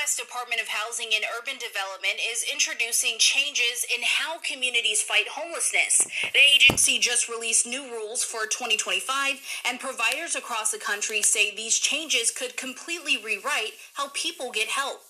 U.S. Department of Housing and Urban Development is introducing changes in how communities fight homelessness. The agency just released new rules for 2025, and providers across the country say these changes could completely rewrite how people get help.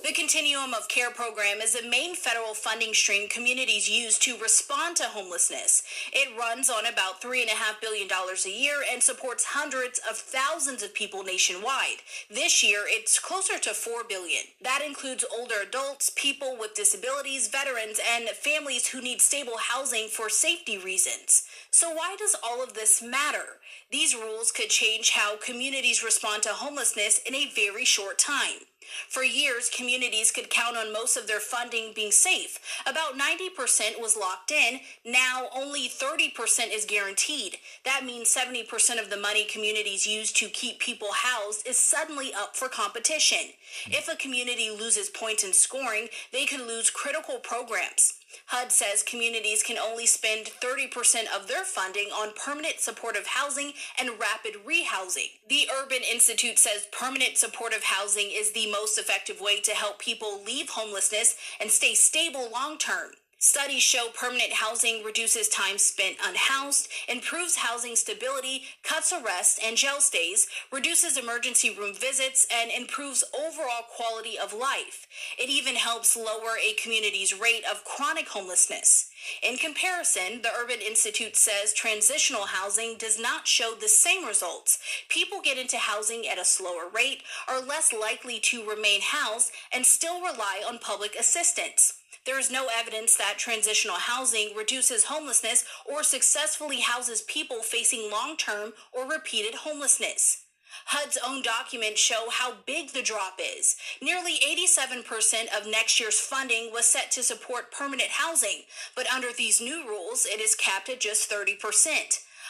The Continuum of Care program is the main federal funding stream communities use to respond to homelessness. It runs on about $3.5 billion a year and supports hundreds of thousands of people nationwide. This year, it's closer to $4 billion. That includes older adults, people with disabilities, veterans, and families who need stable housing for safety reasons. So why does all of this matter? These rules could change how communities respond to homelessness in a very short time. For years, communities could count on most of their funding being safe. About 90% was locked in. Now, only 30% is guaranteed. That means 70% of the money communities use to keep people housed is suddenly up for competition. If a community loses points in scoring, they could lose critical programs. HUD says communities can only spend 30% of their funding on permanent supportive housing and rapid rehousing. The Urban Institute says permanent supportive housing is the most effective way to help people leave homelessness and stay stable long term. Studies show permanent housing reduces time spent unhoused, improves housing stability, cuts arrest and jail stays, reduces emergency room visits, and improves overall quality of life. It even helps lower a community's rate of chronic homelessness. In comparison, the Urban Institute says transitional housing does not show the same results. People get into housing at a slower rate, are less likely to remain housed, and still rely on public assistance. There is no evidence that transitional housing reduces homelessness or successfully houses people facing long-term or repeated homelessness. HUD's own documents show how big the drop is. Nearly 87% of next year's funding was set to support permanent housing, but under these new rules, it is capped at just 30%.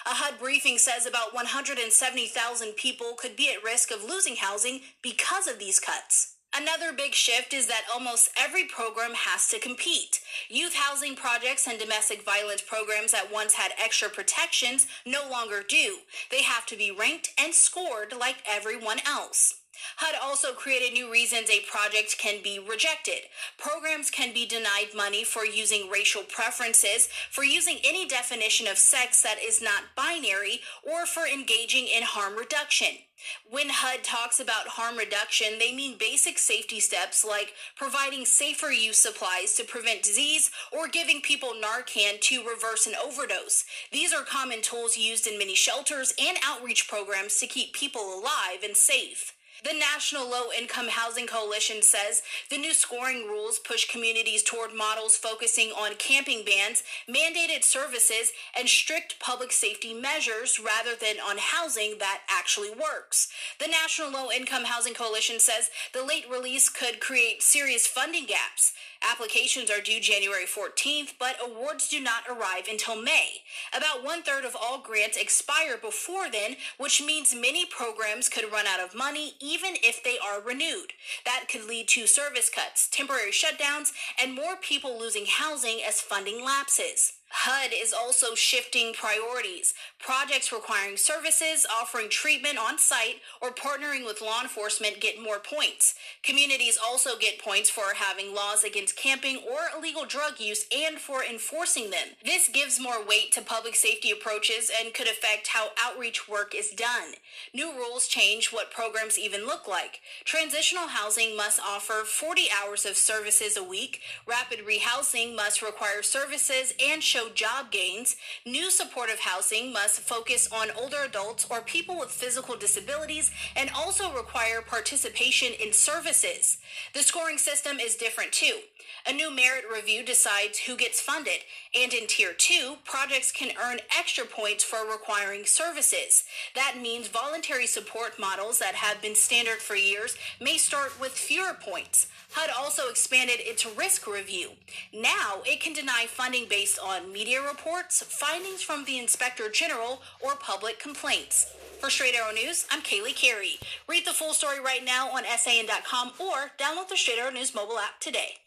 A HUD briefing says about 170,000 people could be at risk of losing housing because of these cuts. Another big shift is that almost every program has to compete. Youth housing projects and domestic violence programs that once had extra protections no longer do. They have to be ranked and scored like everyone else. HUD also created new reasons a project can be rejected. Programs can be denied money for using racial preferences, for using any definition of sex that is not binary, or for engaging in harm reduction. When HUD talks about harm reduction, they mean basic safety steps like providing safer use supplies to prevent disease or giving people Narcan to reverse an overdose. These are common tools used in many shelters and outreach programs to keep people alive and safe. The National Low-Income Housing Coalition says the new scoring rules push communities toward models focusing on camping bans, mandated services, and strict public safety measures rather than on housing that actually works. The National Low-Income Housing Coalition says the late release could create serious funding gaps. Applications are due January 14th, but awards do not arrive until May. About 1/3 of all grants expire before then, which means many programs could run out of money even if they are renewed. That could lead to service cuts, temporary shutdowns, and more people losing housing as funding lapses. HUD is also shifting priorities. Projects requiring services, offering treatment on site, or partnering with law enforcement get more points. Communities also get points for having laws against camping or illegal drug use and for enforcing them. This gives more weight to public safety approaches and could affect how outreach work is done. New rules change what programs even look like. Transitional housing must offer 40 hours of services a week. Rapid rehousing must require services and show job gains. New supportive housing must focus on older adults or people with physical disabilities and also require participation in services. The scoring system is different too. A new merit review decides who gets funded, and in Tier 2, projects can earn extra points for requiring services. That means voluntary support models that have been standard for years may start with fewer points. HUD also expanded its risk review. Now it can deny funding based on media reports, findings from the Inspector General, or public complaints. For Straight Arrow News, I'm Kaylee Carey. Read the full story right now on SAN.com or download the Straight Arrow News mobile app today.